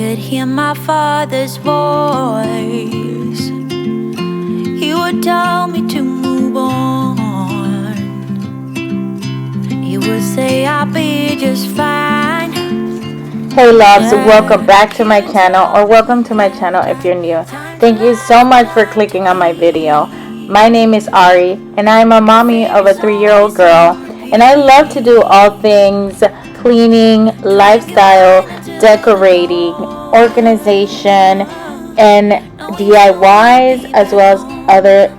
could hear my father's voice. He would tell me to move on. He would say I'll be just fine. Hey loves, welcome back to my channel, or welcome to my channel if you're new. Thank you so much for clicking on my video. My name is Ari and I'm a mommy of a 3-year-old girl, and I love to do all things cleaning, lifestyle, decorating, organization, and DIYs, as well as other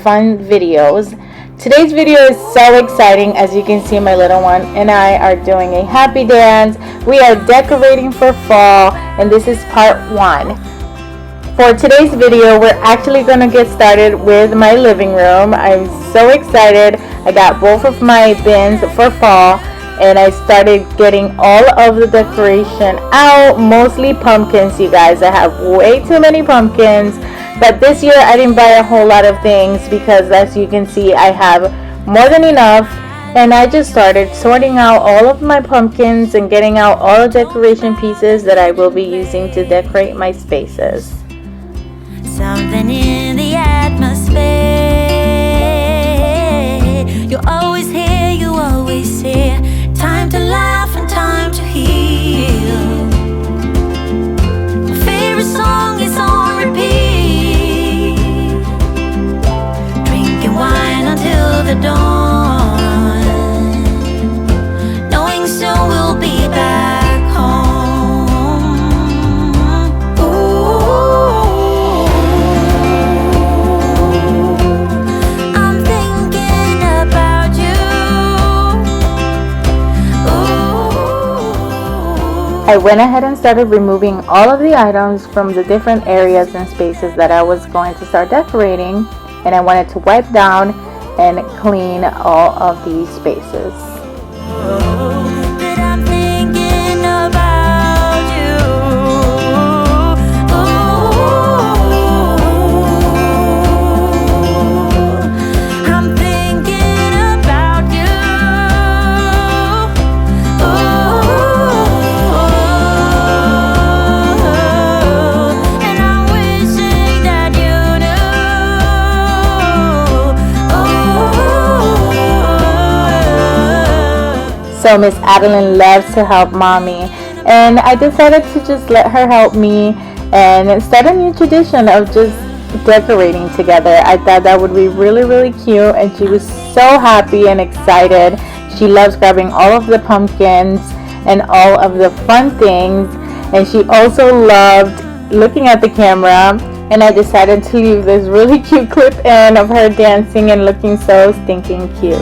fun videos. Today's video is so exciting. As you can see, my little one and I are doing a happy dance. We are decorating for fall, and this is part 1. For today's video, we're actually going to get started with my living room. I'm so excited. I got both of my bins for fall, and I started getting all of the decoration out, mostly pumpkins, you guys. I have way too many pumpkins, but this year I didn't buy a whole lot of things because, as you can see, I have more than enough. And I just started sorting out all of my pumpkins and getting out all the decoration pieces that I will be using to decorate my spaces. Something in the atmosphere. You always hear, you always hear. Time to laugh and time to heal. My favorite song is on repeat. Drinking wine until the dawn, knowing soon we'll be back home. Ooh, I'm thinking about you. I went ahead and started removing all of the items from the different areas and spaces that I was going to start decorating, and I wanted to wipe down and clean all of these spaces. That I'm thinking about you. I'm thinking about you. And I'm wishing that you knew. So Miss Adeline loves to help mommy, and I decided to just let her help me and start a new tradition of just decorating together. I thought that would be really cute, and she was so happy and excited. She loves grabbing all of the pumpkins and all of the fun things, and she also loved looking at the camera. And I decided to leave this really cute clip in of her dancing and looking so stinking cute.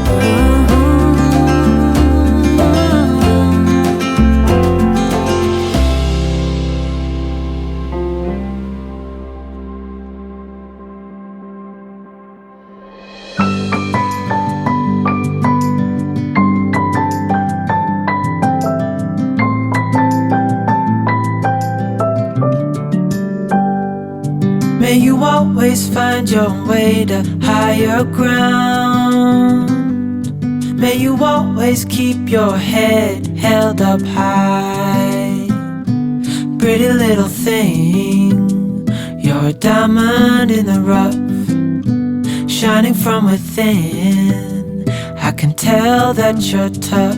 May you always find your way to higher ground. May you always keep your head held up high. Pretty little thing, you're a diamond in the rough, shining from within. I can tell that you're tough.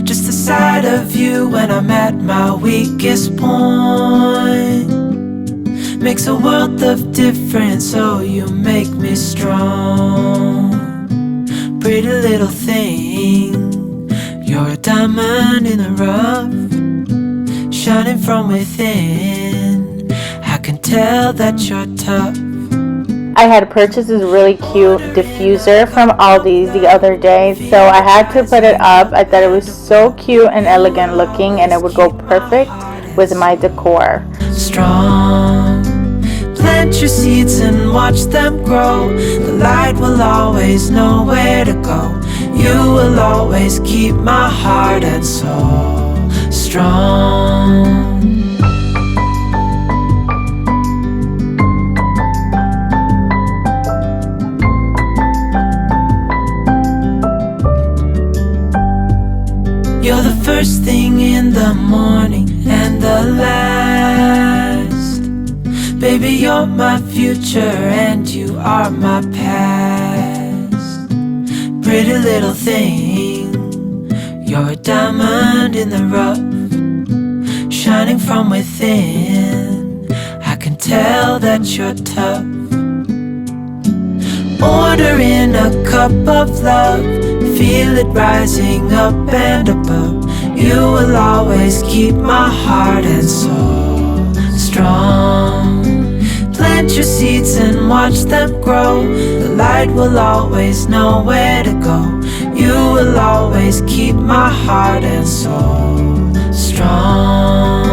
Just the sight of you when I'm at my weakest point makes a world of difference, so you make me strong. Pretty little thing, you're a diamond in the rough, shining from within. I can tell that you're tough. I had purchased this really cute diffuser from Aldi's the other day, so I had to put it up. I thought it was so cute and elegant looking, and it would go perfect with my decor. Strong. Plant your seeds and watch them grow. The light will always know where to go. You will always keep my heart and soul strong. You're the first thing in the morning and the last. Baby, you're my future and you are my past. Pretty little thing, you're a diamond in the rough, shining from within. I can tell that you're tough. Order in a cup of love, feel it rising up and above. You will always keep my heart and soul strong. Plant your seeds and watch them grow. The light will always know where to go. You will always keep my heart and soul strong.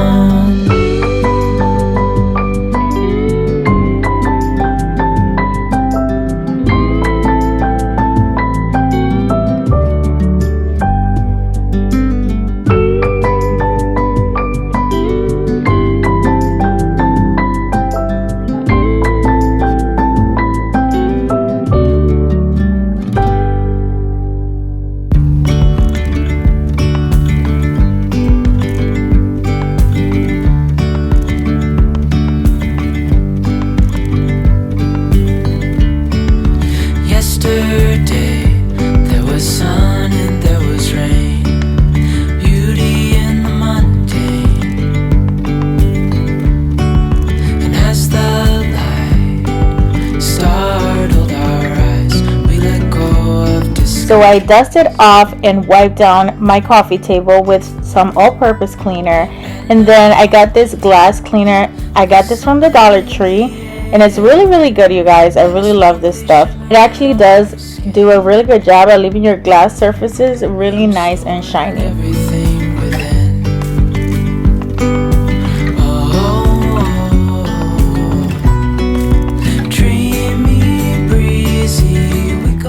So I dusted off and wiped down my coffee table with some all-purpose cleaner, and then I got this glass cleaner. I got this from the Dollar Tree, and it's really good, you guys. I really love this stuff. It actually does do a really good job at leaving your glass surfaces really nice and shiny.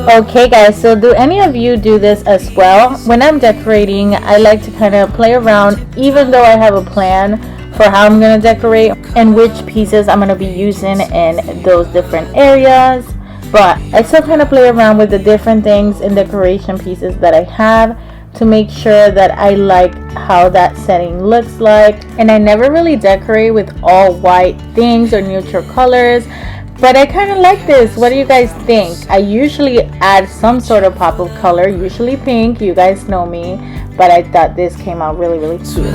Okay guys, so do any of you do this as well? When I'm decorating, I like to kind of play around, even though I have a plan for how I'm going to decorate and which pieces I'm going to be using in those different areas. But I still kind of play around with the different things and decoration pieces that I have to make sure that I like how that setting looks like. And I never really decorate with all white things or neutral colors. But I kind of like this. What do you guys think? I usually add some sort of pop of color, usually pink. You guys know me. But I thought this came out really cute.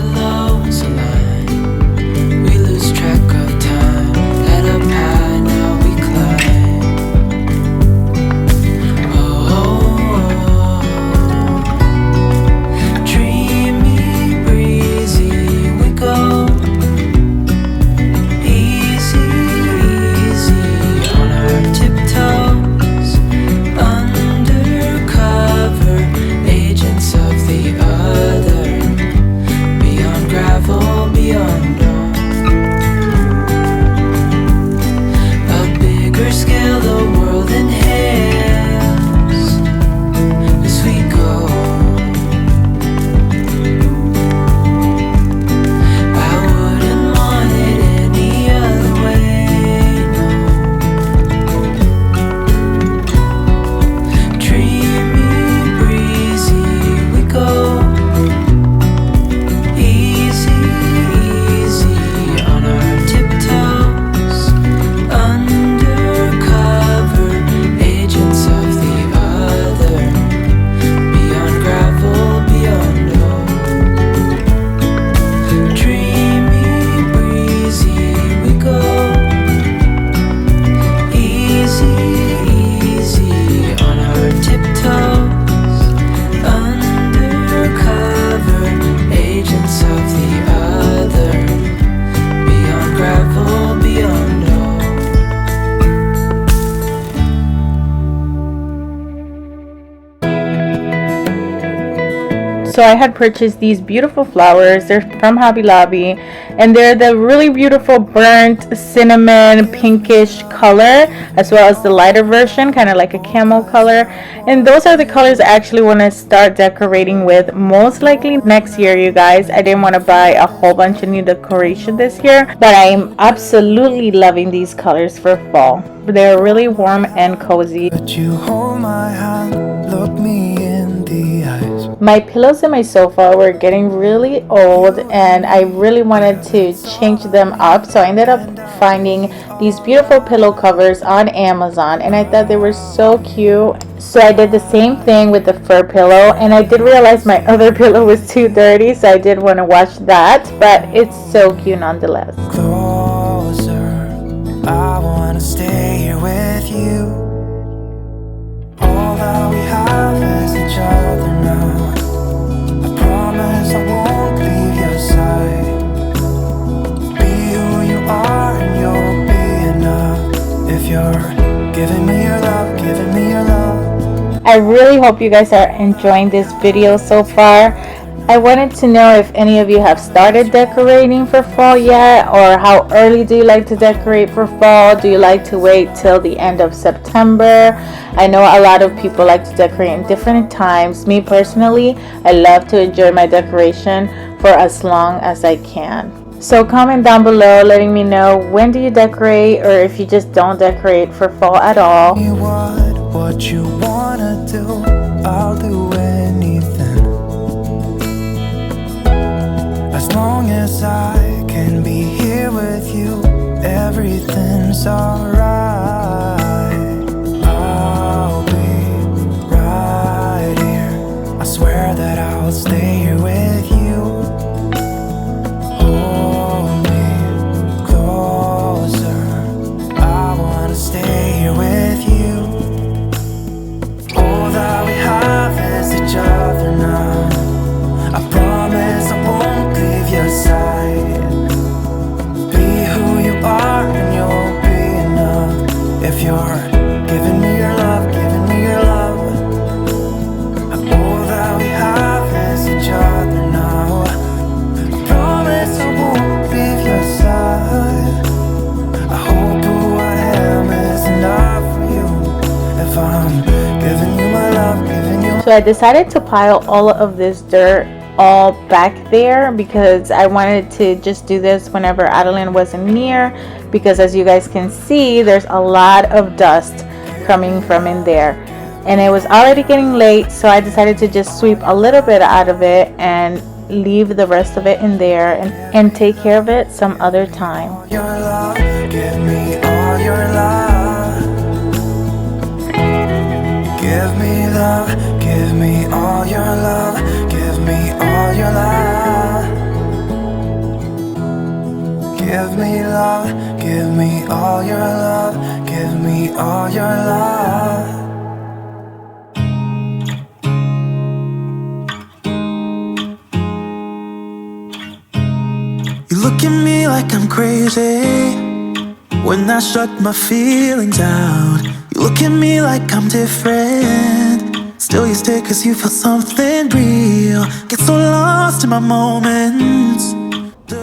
So I had purchased these beautiful flowers. They're from Hobby Lobby, and they're the really beautiful burnt cinnamon pinkish color, as well as the lighter version, kind of like a camel color. And those are the colors I actually want to start decorating with, most likely next year, you guys. I didn't want to buy a whole bunch of new decoration this year, but I'm absolutely loving these colors for fall. They're really warm and cozy. But you hold my hand, look me in the eyes. My pillows in my sofa were getting really old and I really wanted to change them up, so I ended up finding these beautiful pillow covers on Amazon and I thought they were so cute. So I did the same thing with the fur pillow, and I did realize my other pillow was too dirty, so I did want to wash that, but it's so cute nonetheless. Closer, I wanna stay here with you. All that we have is each other now. I promise I won't leave your side. Be who you are and you'll be enough. If you're giving me your love, giving me your love. I really hope you guys are enjoying this video so far. I wanted to know if any of you have started decorating for fall yet, or how early do you like to decorate for fall? Do you like to wait till the end of September? I know a lot of people like to decorate in different times. Me personally, I love to enjoy my decoration for as long as I can. So comment down below letting me know, when do you decorate, or if you just don't decorate for fall at all. What you wanna do, I'll do anything. As long as I can be here with you, everything's alright. I'll be right here. I swear that I'll stay here with you. Hold me closer. I wanna stay here with you. All that we have is each other now. I promise I won't leave your side. Be who you are and you'll be enough. If you're giving me your love, giving me your love. All that we have is each other now. I promise I won't leave your side. I hope who I am is enough for you. If I'm giving you my love, giving you. So I decided to pile all of this dirt all back there because I wanted to just do this whenever Adeline wasn't near, because as you guys can see, there's a lot of dust coming from in there and it was already getting late, so I decided to just sweep a little bit out of it and leave the rest of it in there and take care of it some other time. Your love, give me all your love. Give me love, give me all your love. Give me all your love. Give me love, give me all your love. Give me all your love. You look at me like I'm crazy when I shut my feelings out. You look at me like I'm different, still you stay cause you feel something real. Get so lost in my moments.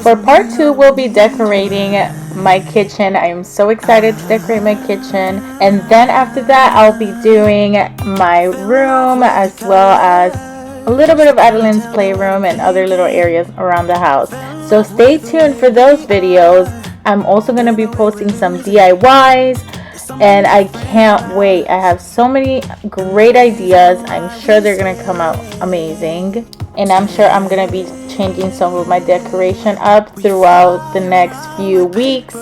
For part 2, we'll be decorating my kitchen. I am so excited to decorate my kitchen, and then after that I'll be doing my room as well as a little bit of Adeline's playroom and other little areas around the house. So stay tuned for those videos. I'm also going to be posting some DIYs and I can't wait. I have so many great ideas. I'm sure they're going to come out amazing, and I'm sure I'm going to be changing some of my decoration up throughout the next few weeks,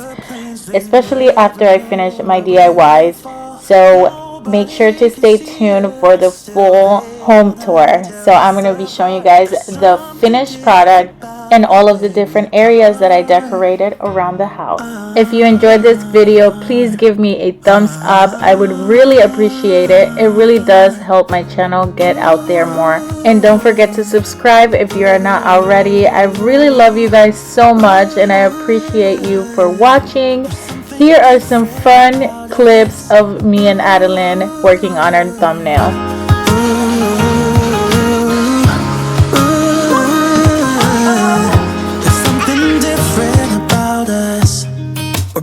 especially after I finish my DIYs. So make sure to stay tuned for the full home tour. So I'm going to be showing you guys the finished product and all of the different areas that I decorated around the house. If you enjoyed this video, please give me a thumbs up. I would really appreciate it. It really does help my channel get out there more. And don't forget to subscribe if you are not already. I really love you guys so much and I appreciate you for watching. Here are some fun clips of me and Adeline working on our thumbnail.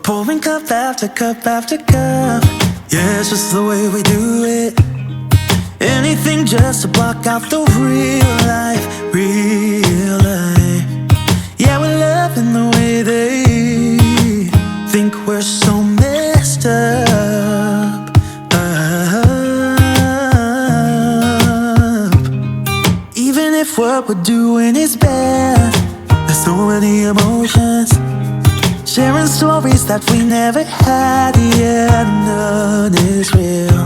Pouring cup after cup after cup. Yeah, it's just the way we do it. Anything just to block out the real life, real life. Yeah, we're loving the way they think we're so messed up. Even Even if what we're doing is bad, there's so many emotions. Sharing stories that we never had, yeah, none is real.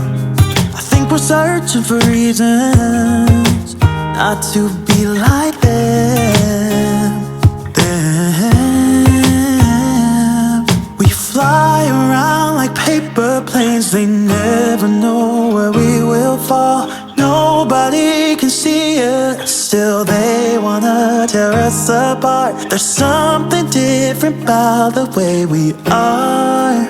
I think we're searching for reasons not to be like them. We fly around like paper planes, they never know where we will fall. Nobody can see it, still they wanna tear us apart. There's something different about the way we are.